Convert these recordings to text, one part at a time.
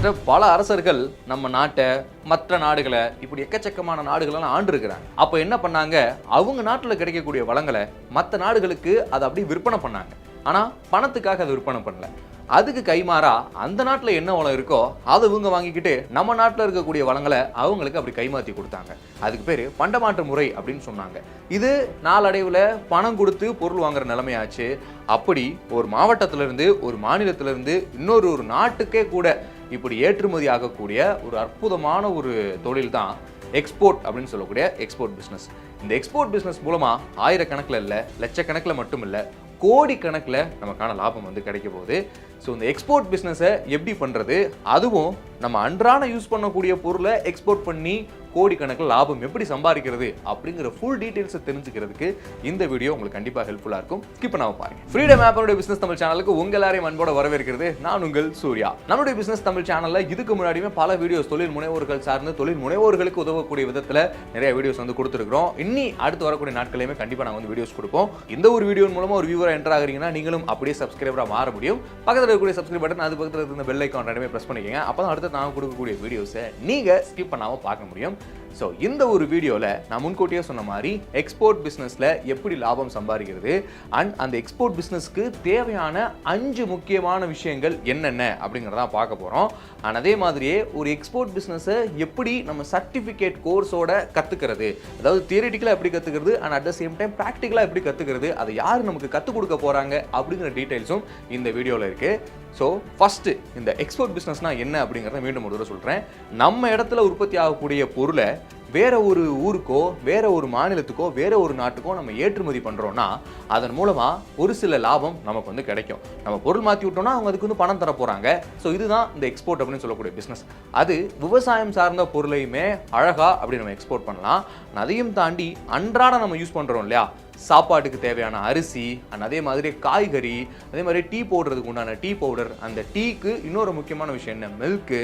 கிட்டத்தட்ட பல அரசர்கள் நம்ம நாட்டை மற்ற நாடுகளை இப்படி எக்கச்சக்கமான நாடுகளெல்லாம் ஆண்டு இருக்கிறாங்க. அப்போ என்ன பண்ணாங்க, அவங்க நாட்டில் கிடைக்கக்கூடிய வளங்களை மற்ற நாடுகளுக்கு அதை அப்படியே விற்பனை பண்ணாங்க. ஆனால் பணத்துக்காக அதை விற்பனை பண்ணல. அதுக்கு கைமாறா அந்த நாட்டில் என்ன வளம் இருக்கோ அதை இவங்க வாங்கிக்கிட்டு நம்ம நாட்டில் இருக்கக்கூடிய வளங்களை அவங்களுக்கு அப்படி கைமாற்றி கொடுத்தாங்க. அதுக்கு பேர் பண்டமாற்று முறை அப்படின்னு சொன்னாங்க. இது நாளடைவில் பணம் கொடுத்து பொருள் வாங்குற நிலைமையாச்சு. அப்படி ஒரு மாவட்டத்திலிருந்து ஒரு மாநிலத்திலிருந்து இன்னொரு நாட்டுக்கே கூட இப்படி ஏற்றுமதி ஆகக்கூடிய ஒரு அற்புதமான ஒரு தொழில் தான் எக்ஸ்போர்ட் அப்படின்னு சொல்லக்கூடிய எக்ஸ்போர்ட் பிஸ்னஸ். இந்த எக்ஸ்போர்ட் பிஸ்னஸ் மூலமாக ஆயிரக்கணக்கில் இல்லை, லட்சக்கணக்கில் மட்டும் இல்லை, கோடிக்கணக்கில் நமக்கான லாபம் வந்து கிடைக்க போகுது. ஸோ இந்த எக்ஸ்போர்ட் பிஸ்னஸை எப்படி பண்ணுறது, அதுவும் நம்ம அன்றாட யூஸ் பண்ணக்கூடிய பொருளை எக்ஸ்போர்ட் பண்ணி கோடிக்கணக்கில் லாபம் எப்படி சம்பாதிக்கிறது அப்படிங்கிற ஃபுல் டீட்டெயில்ஸை தெரிஞ்சுக்கிறதுக்கு இந்த வீடியோ உங்களுக்கு கண்டிப்பாக ஹெல்ப்ஃபுல்லாக இருக்கும். ஸ்கிப் பண்ணாம பாருங்க. ஃப்ரீடம் ஆப்போட பிசினஸ் தமிழ் சேனலுக்கு உங்க எல்லாரையும் அன்போட வரவேற்கிறது நான் உங்கள் சூர்யா. நம்மளுடைய பிசினஸ் தமிழ் சேனல்ல இதுக்கு முன்னாடியுமே பல வீடியோஸ் தொழில் முனைவோர்கள் சார்ந்து தொழில் முனைவோர்களுக்கு உதவக்கூடிய விதத்தில் நிறைய வீடியோஸ் வந்து கொடுத்துருக்கோம். இன்னி அடுத்து வரக்கூடிய நாட்களையுமே கண்டிப்பாக நாங்கள் வந்து வீடியோஸ் கொடுப்போம். இந்த ஒரு வீடியோ மூலமா ஒரு வியூவரா என்டர் ஆகிறீங்கன்னா நீங்களும் அப்படியே சப்ஸ்கிரைபரா மாற முடியும். பக்கத்தில் இருக்கக்கூடிய சப்ஸ்கிரைப் பட்டன், அது பக்கத்தில் இருந்த பெல் ஐக்கான் ரெண்டுமே பிரஸ் பண்ணிக்கங்க. அப்பதான் அடுத்து நாங்கள் கொடுக்கக்கூடிய வீடியோஸை நீங்க ஸ்கிப் பண்ணாம பார்க்க முடியும். ஸோ இந்த ஒரு வீடியோவில் நான் முன்கூட்டியே சொன்ன மாதிரி எக்ஸ்போர்ட் பிஸ்னஸில் எப்படி லாபம் சம்பாதிக்கிறது அண்ட் அந்த எக்ஸ்போர்ட் பிஸ்னஸ்க்கு தேவையான 5 முக்கியமான விஷயங்கள் என்னென்ன அப்படிங்கிறத பார்க்க போகிறோம். அண்ட் அதே மாதிரியே ஒரு எக்ஸ்போர்ட் பிஸ்னஸை எப்படி நம்ம சர்டிஃபிகேட் கோர்ஸோட கற்றுக்கிறது, அதாவது தியரிட்டிக்கலாக எப்படி கற்றுக்கிறது and at the same time ப்ராக்டிக்கலாக எப்படி கற்றுக்கிறது, அதை யார் நமக்கு கற்றுக் கொடுக்க போகிறாங்க அப்படிங்கிற டீட்டெயில்ஸும் இந்த வீடியோவில் இருக்குது. ஸோ ஃபஸ்ட்டு இந்த எக்ஸ்போர்ட் பிஸ்னஸ்னால் என்ன அப்படிங்கிறத மீண்டும் ஒரு தடவை சொல்கிறேன். நம்ம இடத்துல உற்பத்தி ஆகக்கூடிய பொருளை வேற ஒரு ஊருக்கோ வேற ஒரு மாநிலத்துக்கோ வேற ஒரு நாட்டுக்கோ நம்ம ஏற்றுமதி பண்ணுறோன்னா அதன் மூலமாக ஒரு சில லாபம் நமக்கு வந்து கிடைக்கும். நம்ம பொருள் மாற்றி விட்டோம்னா அவங்க அதுக்கு வந்து பணம் தர போகிறாங்க. ஸோ இதுதான் இந்த எக்ஸ்போர்ட் அப்படின்னு சொல்லக்கூடிய பிஸ்னஸ். அது விவசாயம் சார்ந்த பொருளையுமே அழகாக அப்படி நம்ம எக்ஸ்போர்ட் பண்ணலாம். அதையும் தாண்டி அன்றாட நம்ம யூஸ் பண்ணுறோம் இல்லையா, சாப்பாட்டுக்கு தேவையான அரிசி அண்ட் அதே மாதிரி காய்கறி, அதே மாதிரி டீ போடுறதுக்கு உண்டான டீ பவுடர், அந்த டீக்கு இன்னொரு முக்கியமான விஷயம் என்ன, மில்க்கு,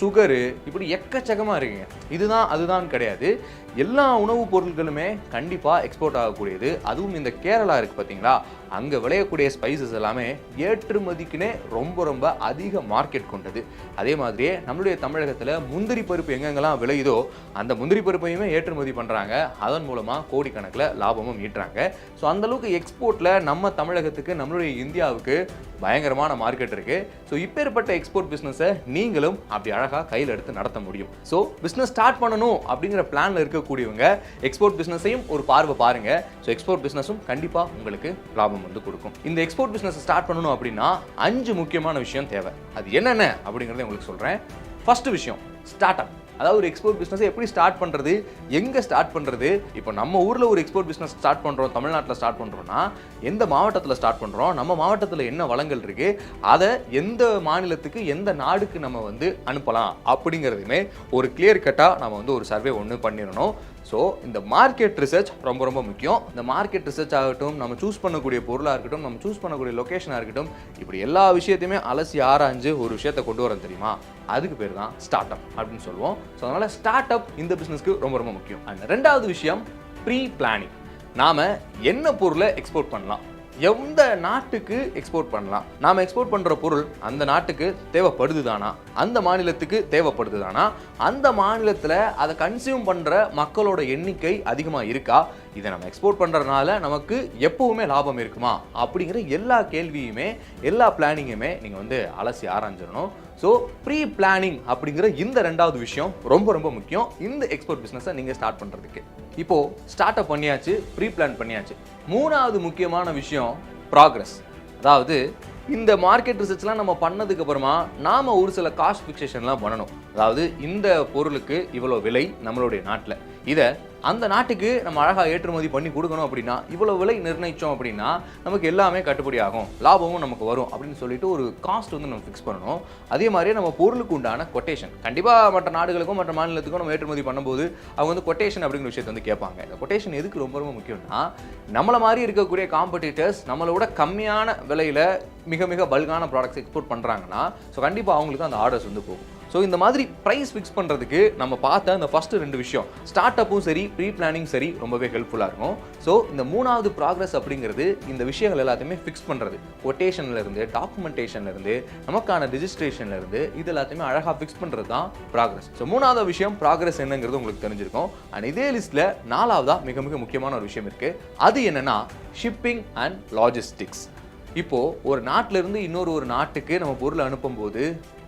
சுகரு, இப்படி எக்கச்சக்கமாக இருக்குங்க. இதுதான் அதுதான் கிடையாது. எல்லா உணவுப் பொருட்களுமே கண்டிப்பாக எக்ஸ்போர்ட் ஆகக்கூடியது. அதுவும் இந்த கேரளா இருக்குது பார்த்தீங்களா, அங்கே விளையக்கூடிய ஸ்பைசஸ் எல்லாமே ஏற்றுமதிக்குனே ரொம்ப ரொம்ப அதிக மார்க்கெட் கொண்டது. அதே மாதிரியே நம்மளுடைய தமிழகத்தில் முந்திரி பருப்பு எங்கெங்கெல்லாம் விளையுதோ அந்த முந்திரி பருப்பையுமே ஏற்றுமதி பண்ணுறாங்க. அதன் மூலமாக கோடிக்கணக்கில் லாபமும் ஈட்டுறாங்க. ஸோ அந்தளவுக்கு எக்ஸ்போர்ட்டில் நம்ம தமிழகத்துக்கு, நம்மளுடைய இந்தியாவுக்கு பயங்கரமான மார்க்கெட் இருக்குது. ஸோ இப்பேற்பட்ட எக்ஸ்போர்ட் பிஸ்னஸை நீங்களும் அப்படி அழகாக கையில் எடுத்து நடத்த முடியும். ஸோ பிஸ்னஸ் ஸ்டார்ட் பண்ணணும் அப்படிங்கிற பிளானில் இருக்கக்கூடியவங்க எக்ஸ்போர்ட் பிஸ்னஸையும் ஒரு பார்வை பாருங்க. ஸோ எக்ஸ்போர்ட் பிஸ்னஸும் கண்டிப்பாக உங்களுக்கு லாபம் வந்து கொடுக்கும். இந்த எக்ஸ்போர்ட் பிஸ்னஸ் ஸ்டார்ட் பண்ணணும் அப்படின்னா 5 முக்கியமான விஷயம் தேவை. அது என்னென்ன அப்படிங்கிறத உங்களுக்கு சொல்கிறேன். ஃபர்ஸ்ட் விஷயம் ஸ்டார்ட் அப். அதாவது ஒரு எக்ஸ்போர்ட் பிஸ்னஸ் எப்படி ஸ்டார்ட் பண்ணுறது, எங்கே ஸ்டார்ட் பண்ணுறது. இப்போ நம்ம ஊரில் ஒரு எக்ஸ்போர்ட் பிஸ்னஸ் ஸ்டார்ட் பண்ணுறோம், தமிழ்நாட்டில் ஸ்டார்ட் பண்ணுறோன்னா எந்த மாவட்டத்தில் ஸ்டார்ட் பண்ணுறோம், நம்ம மாவட்டத்தில் என்ன வளங்கள் இருக்குது, அதை எந்த மாநிலத்துக்கு எந்த நாடுக்கு நம்ம வந்து அனுப்பலாம் அப்படிங்கிறதுமே ஒரு கிளியர் கட்டாக நம்ம வந்து ஒரு சர்வே ஒன்று பண்ணிடணும். ஸோ இந்த மார்க்கெட் ரிசர்ச் ரொம்ப ரொம்ப முக்கியம். இந்த மார்க்கெட் ரிசர்ச் ஆகட்டும், நம்ம சூஸ் பண்ணக்கூடிய பொருளாக இருக்கட்டும், நம்ம சூஸ் பண்ணக்கூடிய லொக்கேஷனாக இருக்கட்டும், இப்படி எல்லா விஷயத்தையுமே அலசி ஆராய்ஞ்சு ஒரு விஷயத்தை கொண்டு வர தெரியுமா, அதுக்கு பேர் தான் ஸ்டார்ட் அப் அப்படின்னு சொல்லுவோம். ஸோ அதனால் ஸ்டார்ட் அப் இந்த பிஸ்னஸ்க்கு ரொம்ப ரொம்ப முக்கியம். அண்ட் 2வது விஷயம் ப்ரீ பிளானிங். நாம் என்ன பொருளை எக்ஸ்போர்ட் பண்ணலாம், எந்த நாட்டுக்கு எக்ஸ்போர்ட் பண்ணலாம், நாம் எக்ஸ்போர்ட் பண்ணுற பொருள் அந்த நாட்டுக்கு தேவைப்படுது தானா, அந்த மாநிலத்துக்கு தேவைப்படுது தானா, அந்த மாநிலத்தில் அதை கன்சியூம் பண்ணுற மக்களோட எண்ணிக்கை அதிகமாக இருக்கா, இதை நம்ம எக்ஸ்போர்ட் பண்ணுறதுனால நமக்கு எப்பவுமே லாபம் இருக்குமா அப்படிங்கிற எல்லா கேள்வியுமே எல்லா பிளானிங்குமே நீங்கள் வந்து அலசி ஆராய்ஞ்சிடணும். ஸோ ப்ரீ பிளானிங் அப்படிங்கிற இந்த 2வது விஷயம் ரொம்ப ரொம்ப முக்கியம் இந்த எக்ஸ்போர்ட் பிஸ்னஸை நீங்கள் ஸ்டார்ட் பண்ணுறதுக்கு. இப்போது ஸ்டார்ட் அப் பண்ணியாச்சு, ப்ரீ பிளான் பண்ணியாச்சு. 3வது முக்கியமான விஷயம் ப்ராக்ரஸ். அதாவது இந்த மார்க்கெட் ரிசர்ச்லாம் நம்ம பண்ணதுக்கு அப்புறமா நாம் ஒரு சில காஸ்ட் ஃபிக்சேஷன்லாம் பண்ணணும். அதாவது இந்த பொருளுக்கு இவ்வளோ விலை நம்மளுடைய நாட்டில், இதை அந்த நாட்டுக்கு நம்ம அழகாக ஏற்றுமதி பண்ணி கொடுக்கணும் அப்படின்னா இவ்வளோ விலை நிர்ணயித்தோம் அப்படின்னா நமக்கு எல்லாமே கட்டுப்படி ஆகும், லாபமும் நமக்கு வரும் அப்படின்னு சொல்லிட்டு ஒரு காஸ்ட் வந்து நம்ம ஃபிக்ஸ் பண்ணணும். அதே மாதிரியே நம்ம பொருளுக்கு உண்டான கொட்டேஷன் கண்டிப்பாக மற்ற நாடுகளுக்கும் மற்ற மாநிலத்துக்கும் நம்ம ஏற்றுமதி பண்ணும்போது அவங்க வந்து கொட்டேஷன் அப்படிங்கிற விஷயத்தை வந்து கேட்பாங்க. இந்த கொட்டேஷன் எதுக்கு ரொம்ப ரொம்ப முக்கியம்னா, நம்மளை மாதிரி இருக்கக்கூடிய காம்படிட்டர்ஸ் நம்மளோட கம்மியான விலையில் மிக மிக பல்கான ப்ராடக்ட்ஸ் எக்ஸ்போர்ட் பண்ணுறாங்கன்னா ஸோ கண்டிப்பாக அவங்களுக்கு அந்த ஆர்டர்ஸ் வந்து போகும். ஸோ இந்த மாதிரி ப்ரைஸ் ஃபிக்ஸ் பண்ணுறதுக்கு நம்ம பார்த்த அந்த ஃபஸ்ட்டு 2 விஷயம் ஸ்டார்ட் அப்பும் சரி ப்ரீ பிளானிங் சரி ரொம்பவே ஹெல்ப்ஃபுல்லாக இருக்கும். ஸோ இந்த 3வது ப்ராக்ரஸ் அப்படிங்கிறது இந்த விஷயங்கள் எல்லாத்தையுமே ஃபிக்ஸ் பண்ணுறது, கொட்டேஷன்லேருந்து டாக்குமெண்டேஷன்லேருந்து நமக்கான ரிஜிஸ்ட்ரேஷன்லேருந்து இது எல்லாத்தையுமே அழகாக ஃபிக்ஸ் பண்ணுறது தான் ப்ராக்ரஸ். ஸோ 3வது விஷயம் ப்ராக்ரஸ் என்னங்கிறது உங்களுக்கு தெரிஞ்சிருக்கும். அண்ட் இதே லிஸ்ட்டில் 4வதாக மிக மிக முக்கியமான ஒரு விஷயம் இருக்குது. அது என்னென்னா ஷிப்பிங் அண்ட் லாஜிஸ்டிக்ஸ். இப்போது ஒரு நாட்டிலிருந்து இன்னொரு நாட்டுக்கு நம்ம பொருளை அனுப்பும்போது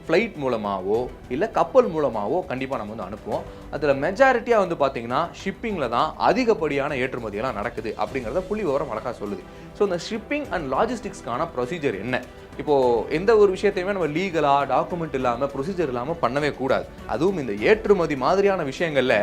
ஃப்ளைட் மூலமாகவோ இல்லை கப்பல் மூலமாகவோ கண்டிப்பாக நம்ம வந்து அனுப்புவோம். அதில் மெஜாரிட்டியாக வந்து பார்த்தீங்கன்னா ஷிப்பிங்கில் தான் அதிகப்படியான ஏற்றுமதியெல்லாம் நடக்குது அப்படிங்கிறத புள்ளி விவரம் அழகாக சொல்லுது. ஸோ இந்த ஷிப்பிங் அண்ட் லாஜிஸ்டிக்ஸ்க்கான ப்ரொசீஜர் என்ன? இப்போது எந்த ஒரு விஷயத்தையுமே நம்ம லீகலாக டாக்குமெண்ட் இல்லாமல் ப்ரொசீஜர் இல்லாமல் பண்ணவே கூடாது. அதுவும் இந்த ஏற்றுமதி மாதிரியான விஷயங்களில்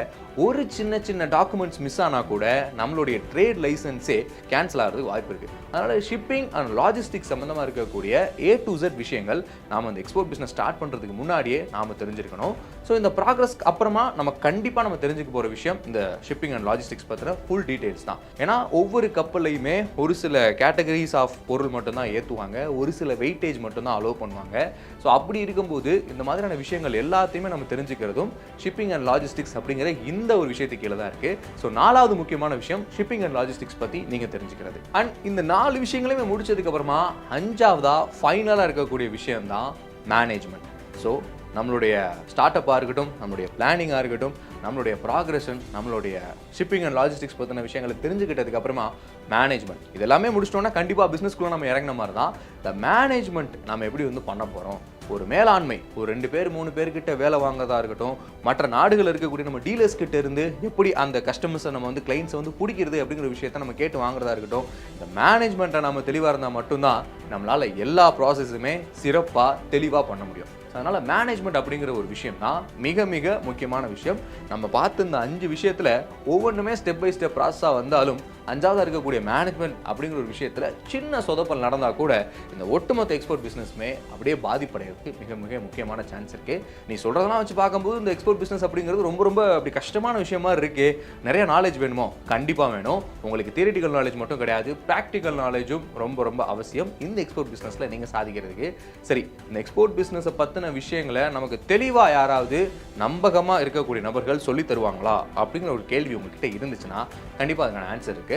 ஒரு சின்ன டாக்குமெண்ட்ஸ் மிஸ் ஆனால் கூட நம்மளுடைய ட்ரேட் லைசன்ஸே கேன்சல் ஆகிறதுக்கு வாய்ப்பு இருக்குது. அதனால் ஷிப்பிங் அண்ட் லாஜிஸ்டிக்ஸ் சம்மந்தமாக இருக்கக்கூடிய A to Z விஷயங்கள் நாம் அந்த எக்ஸ்போர்ட் பிஸ்னஸ் ஸ்டார்ட் பண்ணுறதுக்கு முன்னாடியே நாம் தெரிஞ்சிருக்கணும். ஸோ இந்த ப்ராக்ரஸ்க்கு அப்புறமா நம்ம கண்டிப்பாக நம்ம தெரிஞ்சுக்க போகிற விஷயம் இந்த ஷிப்பிங் அண்ட் லாஜிஸ்டிக்ஸ் பற்றின ஃபுல் டீட்டெயில்ஸ் தான். ஏன்னா ஒவ்வொரு கப்பல்லையுமே ஒரு சில கேட்டகரிஸ் ஆஃப் பொருள் மட்டும்தான் ஏற்றுவாங்க, ஒரு சில வெயிட்டேஜ் மட்டும்தான் அலோவ் பண்ணுவாங்க. ஸோ அப்படி இருக்கும்போது இந்த மாதிரியான விஷயங்கள் எல்லாத்தையுமே நம்ம தெரிஞ்சுக்கிறதும் ஷிப்பிங் அண்ட் லாஜிஸ்டிக்ஸ் அப்படிங்கிற இந்த ஒரு விஷயத்துக்கு கீழே தான் இருக்குது. ஸோ 4வது முக்கியமான விஷயம் ஷிப்பிங் அண்ட் லாஜிஸ்டிக்ஸ் பற்றி நீங்கள் தெரிஞ்சுக்கிறது. அண்ட் இந்த 4 விஷயங்களையுமே முடிச்சதுக்கு அப்புறமா 5வதா ஃபைனலாக இருக்கக்கூடிய விஷயம் தான் மேனேஜ்மெண்ட். ஸோ நம்மளுடைய ஸ்டார்ட் அப்பாக இருக்கட்டும், நம்மளுடைய பிளானிங்காக இருக்கட்டும், நம்மளுடைய ப்ராக்ரஷன், நம்மளுடைய ஷிப்பிங் அண்ட் லாஜிஸ்டிக்ஸ் பற்றின விஷயங்களை தெரிஞ்சுக்கிட்டதுக்கு அப்புறமா மேனேஜ்மெண்ட் இது எல்லாமே முடிச்சிட்டோம்னா கண்டிப்பாக பிஸ்னஸ்க்குள்ளே நம்ம இறங்கின மாதிரி தான். இந்த மேனேஜ்மெண்ட் நம்ம எப்படி வந்து பண்ண போகிறோம், ஒரு மேலாண்மை, ஒரு 2 பேர் 3 பேர்கிட்ட வேலை வாங்குறதா இருக்கட்டும், மற்ற நாடுகளில் இருக்கக்கூடிய நம்ம டீலர்ஸ் கிட்ட இருந்து எப்படி அந்த கஸ்டமர்ஸை நம்ம வந்து கிளைண்ட்ஸை வந்து பிடிக்கிறது அப்படிங்கிற விஷயத்த நம்ம கேட்டு வாங்குறதா இருக்கட்டும், இந்த மேனேஜ்மெண்ட்டை நம்ம தெளிவாக இருந்தால் மட்டும்தான் நம்மளால் எல்லா ப்ராசஸுமே சிறப்பாக தெளிவாக பண்ண முடியும். அதனால் மேனேஜ்மெண்ட் அப்படிங்கிற ஒரு விஷயம் தான் மிக மிக முக்கியமான விஷயம். நம்ம பார்த்து இந்த 5 விஷயத்தில் ஒவ்வொன்றுமே ஸ்டெப் பை ஸ்டெப் ப்ராசஸாக வந்தாலும் 5வதாக இருக்கக்கூடிய மேனேஜ்மெண்ட் அப்படிங்கிற ஒரு விஷயத்தில் சின்ன சொதப்பல் நடந்தால் கூட இந்த ஒட்டுமொத்த எக்ஸ்போர்ட் பிஸ்னஸ்மே அப்படியே பாதிப்படைகிறதுக்கு மிக மிக முக்கியமான சான்ஸ் இருக்குது. நீ சொல்கிறதெல்லாம் வச்சு பார்க்கும்போது இந்த எக்ஸ்போர்ட் பிஸ்னஸ் அப்படிங்கிறது ரொம்ப ரொம்ப அப்படி கஷ்டமான விஷயமா இருக்குது. நிறைய நாலேஜ் வேணுமோ? கண்டிப்பாக வேணும். உங்களுக்கு தியரிட்டிக்கல் நாலேஜ் மட்டும் கிடையாது, ப்ராக்டிக்கல் நாலேஜும் ரொம்ப ரொம்ப அவசியம் இந்த எக்ஸ்போர்ட் பிஸ்னஸில் நீங்கள் சாதிக்கிறதுக்கு. சரி, இந்த எக்ஸ்போர்ட் பிஸ்னஸை பற்றின விஷயங்களை நமக்கு தெளிவாக யாராவது நம்பகமாக இருக்கக்கூடிய நபர்கள் சொல்லி தருவாங்களா அப்படிங்கிற ஒரு கேள்வி உங்ககிட்ட இருந்துச்சுன்னா கண்டிப்பாக அதுக்கான ஆன்சர் இருக்குது.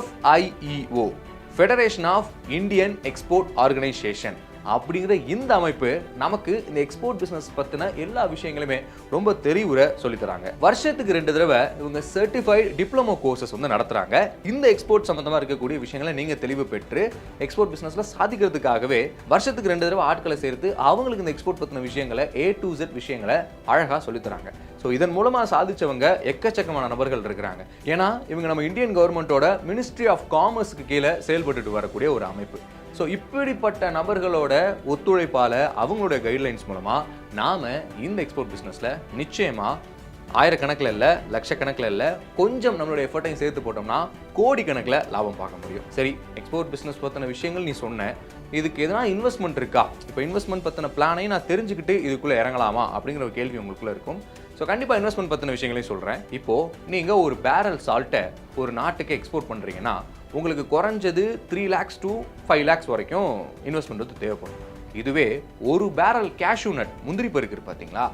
FIEO, federation of Indian export organisation அப்படிங்கிற இந்த அமைப்பு நமக்கு இந்த எக்ஸ்போர்ட் பிஸ்னஸ் பற்றின எல்லா விஷயங்களுமே ரொம்ப தெளிவுரை சொல்லித்தராங்க. வருஷத்துக்கு 2 தடவை இவங்க சர்டிஃபைட் டிப்ளமோ கோர்சஸ் வந்து நடத்துகிறாங்க. இந்த எக்ஸ்போர்ட் சம்மந்தமாக இருக்கக்கூடிய விஷயங்களை நீங்கள் தெளிவு பெற்று எக்ஸ்போர்ட் பிஸ்னஸில் சாதிக்கிறதுக்காகவே வருஷத்துக்கு 2 தடவை ஆட்களை சேர்த்து அவங்களுக்கு இந்த எக்ஸ்போர்ட் பற்றின விஷயங்களை A to Z விஷயங்களை அழகாக சொல்லித்தராங்க. ஸோ இதன் மூலமாக சாதிச்சவங்க எக்கச்சக்கமான நபர்கள் இருக்கிறாங்க. ஏன்னா இவங்க நம்ம இந்தியன் கவர்மெண்ட்டோட மினிஸ்ட்ரி ஆஃப் காமர்ஸுக்கு கீழே செயல்பட்டு வரக்கூடிய ஒரு அமைப்பு. ஸோ இப்படிப்பட்ட நபர்களோட ஒத்துழைப்பால் அவங்களோட கைட்லைன்ஸ் மூலமாக நாம் இந்த எக்ஸ்போர்ட் பிஸ்னஸில் நிச்சயமாக ஆயிரக்கணக்கில் இல்லை, லட்சக்கணக்கில் இல்லை, கொஞ்சம் நம்மளுடைய எஃபர்ட்டையும் சேர்த்து போட்டோம்னா கோடிக்கணக்கில் லாபம் பார்க்க முடியும். சரி, எக்ஸ்போர்ட் பிஸ்னஸ் பற்றின விஷயங்கள் நீ சொன்ன, இதுக்கு எதனா இன்வெஸ்ட்மெண்ட் இருக்கா? இப்போ இன்வெஸ்ட்மெண்ட் பற்றின பிளானையும் நான் தெரிஞ்சுக்கிட்டு இதுக்குள்ளே இறங்கலாமா அப்படிங்கிற ஒரு கேள்வி உங்களுக்குள்ளே இருக்கும். ஸோ கண்டிப்பாக இன்வெஸ்ட்மெண்ட் பற்றின விஷயங்களையும் சொல்கிறேன். இப்போது நீங்கள் ஒரு பேரல் சால்ட்டை ஒரு நாட்டுக்கு எக்ஸ்போர்ட் பண்ணுறீங்கன்னா உங்களுக்கு குறைஞ்சது 3 lakhs to 5 lakhs வரைக்கும் இன்வெஸ்ட்மெண்ட் வந்து தேவைப்படும். இதுவே ஒரு பேரல் கேஷ்யூ நட் முந்திரி பருக்கு பார்த்தீங்களா,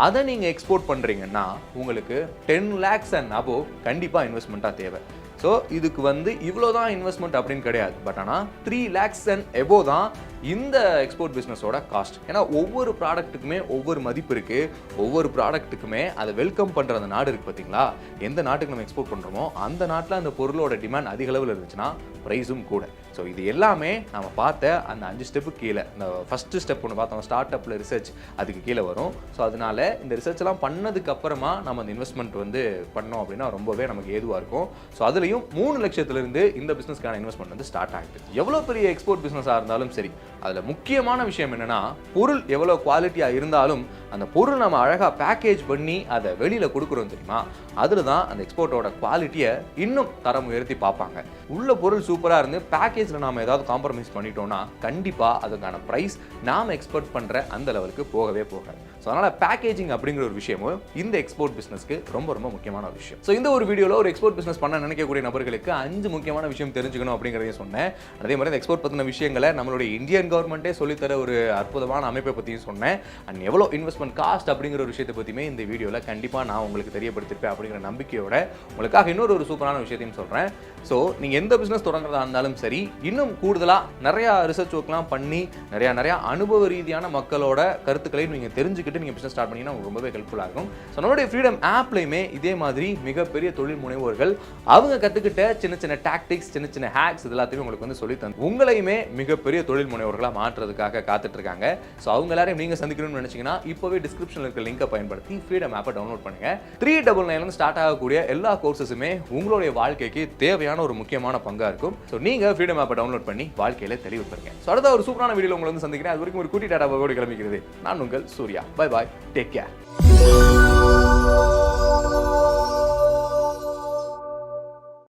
அதை நீங்கள் எக்ஸ்போர்ட் பண்ணுறீங்கன்னா உங்களுக்கு 10 lakhs and above கண்டிப்பாக இன்வெஸ்ட்மெண்ட்டாக தேவை. ஸோ இதுக்கு வந்து இவ்வளோ தான் இன்வெஸ்ட்மெண்ட் அப்படின்னு கிடையாது. பட் ஆனால் 3 lakhs and above தான் இந்த எக்ஸ்போர்ட் பிஸ்னஸோட காஸ்ட். ஏன்னா ஒவ்வொரு ப்ராடக்ட்டுக்குமே ஒவ்வொரு மதிப்பு இருக்குது. ஒவ்வொரு ப்ராடக்ட்டுக்குமே அதை வெல்கம் பண்ணுற அந்த நாடு இருக்குது பார்த்தீங்களா, எந்த நாட்டுக்கு நம்ம எக்ஸ்போர்ட் பண்ணுறோமோ அந்த நாட்டில் அந்த பொருளோட டிமாண்ட் அதிக அளவில் இருந்துச்சுன்னா ப்ரைஸும் கூட. ஸோ இது எல்லாமே நம்ம பார்த்த அந்த 5 ஸ்டெப்புக்கு கீழே, இந்த ஃபஸ்ட்டு ஸ்டெப் ஒன்று பார்த்தோம் ஸ்டார்ட் அப்பில் ரிசர்ச், அதுக்கு கீழே வரும். ஸோ அதனால இந்த ரிசர்ச்லாம் பண்ணதுக்கு அப்புறமா நம்ம அந்த இன்வெஸ்ட்மெண்ட் வந்து பண்ணோம் அப்படின்னா ரொம்பவே நமக்கு ஏதுவாக இருக்கும். ஸோ அதுலேயும் 3 லட்சத்துலேருந்து இந்த பிஸ்னஸ்க்கான இன்வெஸ்ட்மெண்ட் வந்து ஸ்டார்ட் ஆகிட்டு. எவ்வளோ பெரிய எக்ஸ்போர்ட் பிஸ்னஸாக இருந்தாலும் சரி, அதில் முக்கியமான விஷயம் என்னென்னா பொருள் எவ்வளோ குவாலிட்டியாக இருந்தாலும் அந்த பொருள் நம்ம அழகாக பேக்கேஜ் பண்ணி அதை வெளியில் கொடுக்குறோம் தெரியுமா, அதில் தான் அந்த எக்ஸ்போர்ட்டோட குவாலிட்டியை இன்னும் தரம் உயர்த்தி பார்ப்பாங்க. உள்ள பொருள் சூப்பராக இருந்து பேக்கேஜில் நாம் ஏதாவது காம்ப்ரமைஸ் பண்ணிட்டோம்னா கண்டிப்பாக அதுக்கான ப்ரைஸ் நாம் எக்ஸ்போர்ட் பண்ணுற அந்த லெவலுக்கு போகவே போகாது. ஸோ அதனால் பேக்கேஜிங் அப்படிங்கிற ஒரு விஷயமும் இந்த எக்ஸ்போர்ட் பிஸ்னஸ்க்கு ரொம்ப ரொம்ப முக்கியமான ஒரு விஷயம். ஸோ இந்த ஒரு வீடியோவில் ஒரு எக்ஸ்போர்ட் பிஸ்னஸ் பண்ண நினைக்கக்கூடிய நபர்களுக்கு 5 முக்கியமான விஷயம் தெரிஞ்சுக்கணும் அப்படிங்கிறதையும் சொன்னேன். அதே மாதிரி இந்த எக்ஸ்போர்ட் பற்றின விஷயங்களை நம்மளுடைய இந்தியன் கவர்மெண்ட்டே சொல்லித்தர ஒரு அற்புதமான அமைப்பை பற்றியும் சொன்னேன். அண்ட் எவ்வளோ இன்வெஸ்ட்மெண்ட் இன்வெஸ்ட்மெண்ட் காஸ்ட் அப்படிங்கிற ஒரு விஷயத்தை பற்றியுமே இந்த வீடியோவில் கண்டிப்பாக நான் உங்களுக்கு தெரியப்படுத்திருப்பேன் அப்படிங்கிற நம்பிக்கையோட உங்களுக்காக இன்னொரு சூப்பரான விஷயத்தையும் சொல்கிறேன். ஸோ நீங்கள் எந்த பிஸ்னஸ் தொடங்குறதா இருந்தாலும் சரி, இன்னும் கூடுதலாக நிறையா ரிசர்ச் ஒர்க்லாம் பண்ணி நிறையா அனுபவ ரீதியான மக்களோட கருத்துக்களையும் நீங்கள் தெரிஞ்சுக்கிட்டு நீங்கள் பிஸ்னஸ் ஸ்டார்ட் பண்ணிங்கன்னா உங்களுக்கு ரொம்பவே ஹெல்ப்ஃபுல்லாக இருக்கும். ஸோ நம்மளுடைய ஃப்ரீடம் ஆப்லையுமே இதே மாதிரி மிகப்பெரிய தொழில் முனைவோர்கள் அவங்க கற்றுக்கிட்ட சின்ன டாக்டிக்ஸ், சின்ன ஹேக்ஸ் இது எல்லாத்தையும் உங்களுக்கு வந்து சொல்லி தந்து உங்களையுமே மிகப்பெரிய தொழில் முனைவோர்களாக மாற்றுறதுக்காக காத்துட்டு இருக்காங்க. ஸோ அவங்க எல்லாரையும் நீங்கள் சந்திக்கணும்னு நினைச்சீங்கன்னா இப்போவே டிஸ்கிரிப்ஷனில் இருக்க லிங்கை பயன்படுத்தி ஃப்ரீடம் ஆப்பை டவுன்லோட் பண்ணுங்க. 399 ஸ்டார்ட் ஆகக்கூடிய எல்லா கோர்சஸுமே உங்களுடைய வாழ்க்கைக்கு தேவையான ஒரு முக்கியமான பங்கா இருக்கும். ஸோ நீங்க ஃப்ரீடம் ஆப்பை டவுன்லோட் பண்ணி வாழ்க்கையில தெளிவு பெறுங்க. ஸோ அடுத்த ஒரு சூப்பரான வீடியோல உங்களை வந்து சந்திக்கிறேன். அது வரைக்கும் ஒரு குட்டி டாடா கிளம்பிக்கிறது நான் உங்கள் Surya. Bye bye, take care.